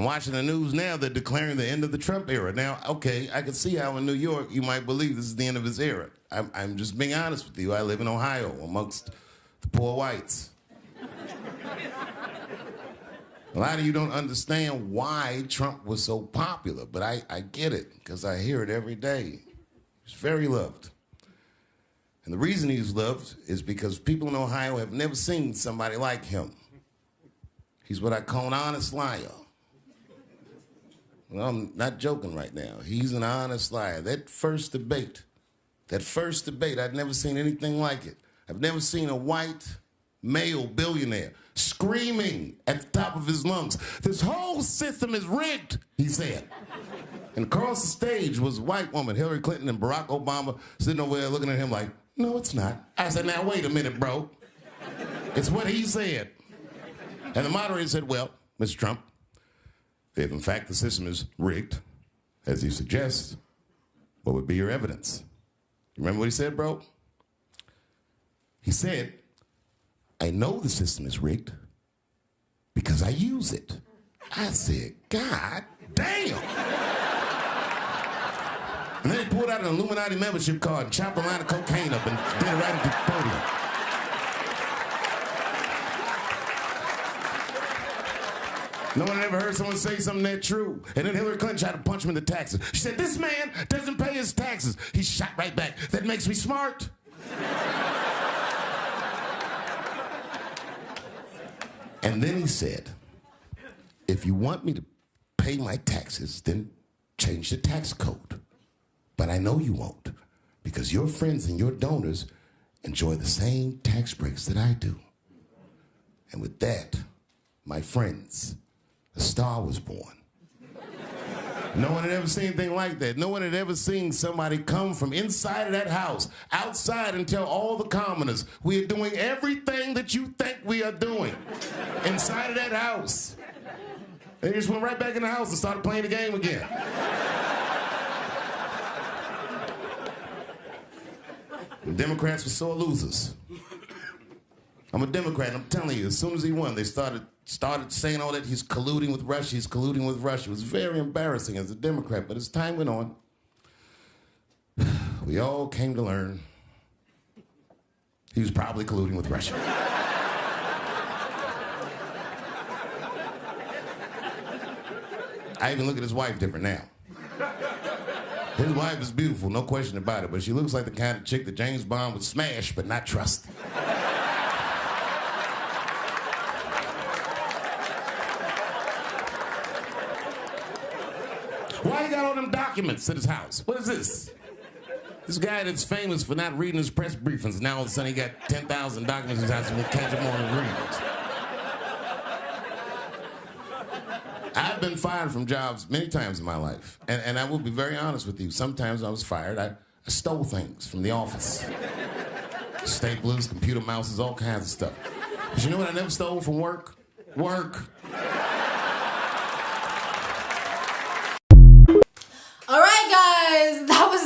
I'm watching the news now, they're declaring the end of the Trump era. Now, okay, I can see how in New York you might believe this is the end of his era. I'm just being honest with you. I live in Ohio amongst the poor whites. A lot of you don't understand why Trump was so popular, but I get it, because I hear it every day. He's very loved. And the reason he's loved is because people in Ohio have never seen somebody like him. He's what I call an honest liar. Well, I'm not joking right now. He's an honest liar. That first debate, I'd never seen anything like it. I've never seen a white male billionaire screaming at the top of his lungs, "This whole system is rigged," he said. And across the stage was a white woman, Hillary Clinton and Barack Obama, sitting over there looking at him like, "No, it's not." I said, "Now, wait a minute, bro. It's what he said." And the moderator said, "Well, Mr. Trump, if in fact the system is rigged, as you suggest, what would be your evidence?" You remember what he said, bro? He said, "I know the system is rigged because I use it." I said, "God damn." And then he pulled out an Illuminati membership card and chopped a line of cocaine up and did it right at the podium. No one had ever heard someone say something that true. And then Hillary Clinton tried to punch him in the taxes. She said, "This man doesn't pay his taxes." He shot right back. "That makes me smart." And then he said, "If you want me to pay my taxes, then change the tax code. But I know you won't, because your friends and your donors enjoy the same tax breaks that I do." And with that, my friends, a star was born. No one had ever seen anything like that. No one had ever seen somebody come from inside of that house, outside, and tell all the commoners, "We are doing everything that you think we are doing," inside of that house. They just went right back in the house and started playing the game again. The Democrats were sore losers. I'm a Democrat, and I'm telling you, as soon as he won, they started saying all that he's colluding with Russia, It was very embarrassing as a Democrat, but as time went on, we all came to learn he was probably colluding with Russia. I even look at his wife different now. His wife is beautiful, no question about it, but she looks like the kind of chick that James Bond would smash but not trust. Why you got all them documents at his house? What is this? This guy that's famous for not reading his press briefings, now all of a sudden he got 10,000 documents in his house and we'll catch him on his readings. I've been fired from jobs many times in my life, and I will be very honest with you. Sometimes I was fired, I stole things from the office. Staplers, computer mouses, all kinds of stuff. But you know what I never stole from work? Work.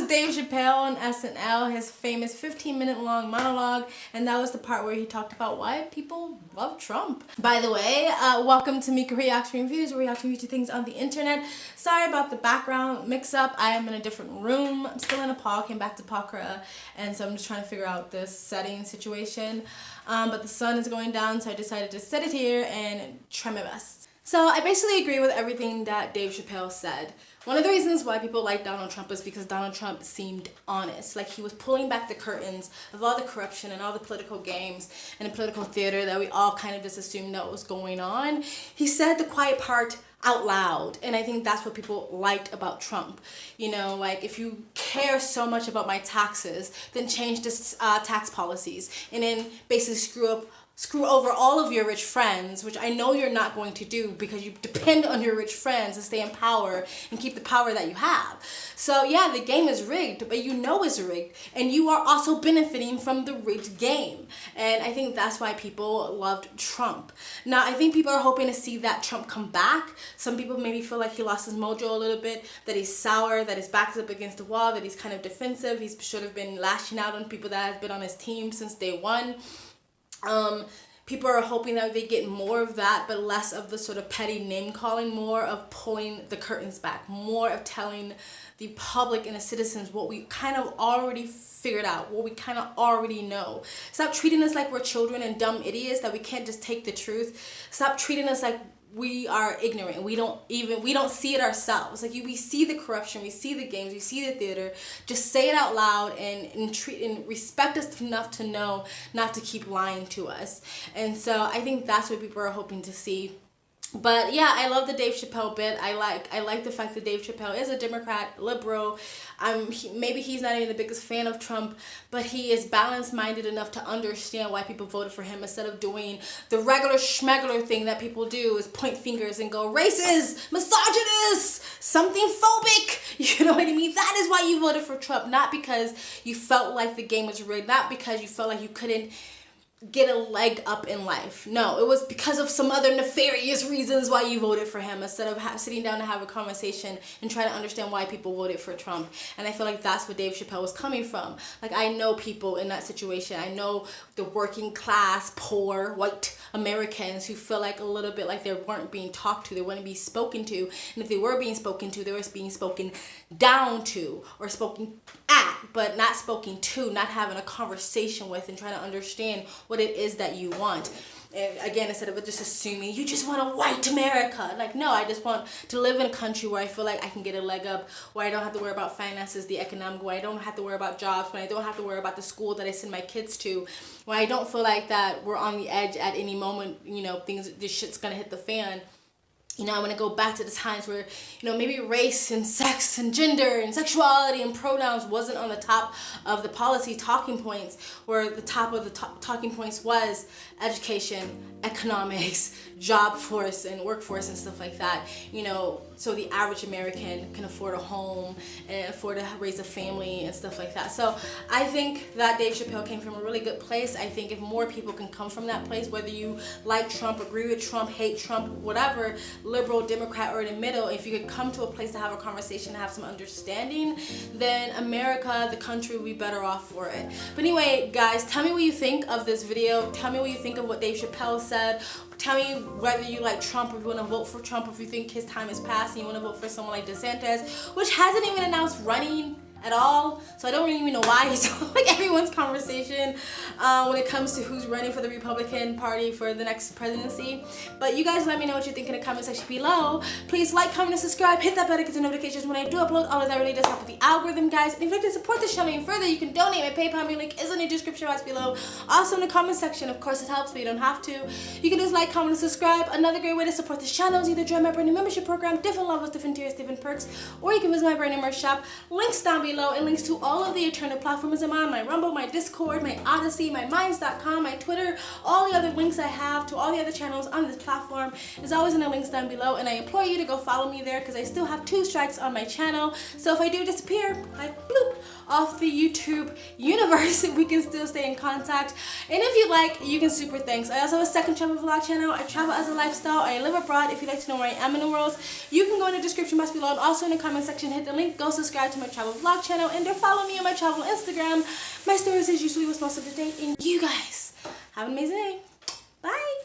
Dave Chappelle on SNL, his famous 15-minute-long monologue, and that was the part where he talked about why people love Trump. By the way, welcome to Mika Reaction Reviews, where we react to things on the internet. Sorry about the background mix-up. I am in a different room. I'm still in Nepal, came back to Pokhara, and so I'm just trying to figure out this setting situation. But the sun is going down, so I decided to set it here and try my best. So I basically agree with everything that Dave Chappelle said. One of the reasons why people like Donald Trump is because Donald Trump seemed honest. Like he was pulling back the curtains of all the corruption and all the political games and the political theater that we all kind of just assumed that was going on. He said the quiet part out loud, and I think that's what people liked about Trump. You know, like, if you care so much about my taxes, then change this tax policies, and then basically screw over all of your rich friends, which I know you're not going to do because you depend on your rich friends to stay in power and keep the power that you have. So yeah, the game is rigged, but you know it's rigged, and you are also benefiting from the rigged game. And I think that's why people loved Trump. Now, I think people are hoping to see that Trump come back. Some people maybe feel like he lost his mojo a little bit, that he's sour, that his back's up against the wall, that he's kind of defensive. He should have been lashing out on people that have been on his team since day one. people are hoping that they get more of that, but less of the sort of petty name calling, more of pulling the curtains back, more of telling the public and the citizens what we kind of already figured out, what we kind of already know. Stop treating us like we're children and dumb idiots that we can't just take the truth. Stop treating us like we are ignorant. We don't see it ourselves. Like we see the corruption, we see the games, we see the theater. Just say it out loud and treat and respect us enough to know not to keep lying to us. And so I think that's what people are hoping to see. But yeah, I love the Dave Chappelle bit. I like the fact that Dave Chappelle is a Democrat, liberal. Maybe he's not even the biggest fan of Trump, but he is balanced-minded enough to understand why people voted for him, instead of doing the regular schmegular thing that people do, is point fingers and go racist, misogynist, something phobic. You know what I mean? That is why you voted for Trump, not because you felt like the game was rigged, not because you felt like you couldn't get a leg up in life. No, it was because of some other nefarious reasons why you voted for him, instead of sitting down to have a conversation and try to understand why people voted for Trump. And I feel like that's what Dave Chappelle was coming from. Like, I know people in that situation. I know the working class, poor, white Americans who feel like a little bit like they weren't being talked to, they weren't being spoken to. And if they were being spoken to, they were being spoken down to or spoken at, but not spoken to, not having a conversation with and trying to understand what it is that you want. And again, instead of just assuming you just want a white America, like, no, I just want to live in a country where I feel like I can get a leg up, where I don't have to worry about finances, the economic, where I don't have to worry about jobs, when I don't have to worry about the school that I send my kids to, where I don't feel like that we're on the edge at any moment, you know, this shit's gonna hit the fan. You know, I want to go back to the times where, you know, maybe race and sex and gender and sexuality and pronouns wasn't on the top of the policy talking points, where the top of the talking points was education, economics, job force and workforce and stuff like that. You know, so the average American can afford a home and afford to raise a family and stuff like that. So I think that Dave Chappelle came from a really good place. I think if more people can come from that place, whether you like Trump, agree with Trump, hate Trump, whatever, liberal, Democrat, or in the middle, if you could come to a place to have a conversation, to have some understanding, then America, the country, will be better off for it. But anyway, guys, tell me what you think of this video. Tell me what you think of what Dave Chappelle said. Tell me whether you like Trump, or if you want to vote for Trump, or if you think his time is past and you want to vote for someone like DeSantis, which hasn't even announced running at all, so I don't really even know why he's like everyone's conversation when it comes to who's running for the Republican Party for the next presidency. But you guys let me know what you think in the comment section below. Please like, comment, and subscribe. Hit that bell to get the notifications when I do upload. All of that really does help with the algorithm, guys. And if you'd like to support the channel even further, you can donate. My PayPal link is in the description box below. Also in the comment section, of course, it helps, but you don't have to. You can just like, comment, and subscribe. Another great way to support this channel is either join my brand new membership program, different levels, different tiers, different perks, or you can visit my brand new merch shop. Links down below, and links to all of the alternative platforms I'm on, my Rumble, my Discord, my Odyssey, my Minds.com, my Twitter, all the other links I have to all the other channels on this platform is always in the links down below, and I implore you to go follow me there because I still have 2 strikes on my channel. So if I do disappear, like bloop, off the YouTube universe, we can still stay in contact. And if you like, you can super thanks. I also have a second travel vlog channel. I travel as a lifestyle. I live abroad. If you'd like to know where I am in the world, you can go in the description box below, and also in the comment section, hit the link, go subscribe to my travel vlog channel, and then follow me on my travel Instagram. My stories is usually what's most up to date, and you guys have an amazing day. Bye.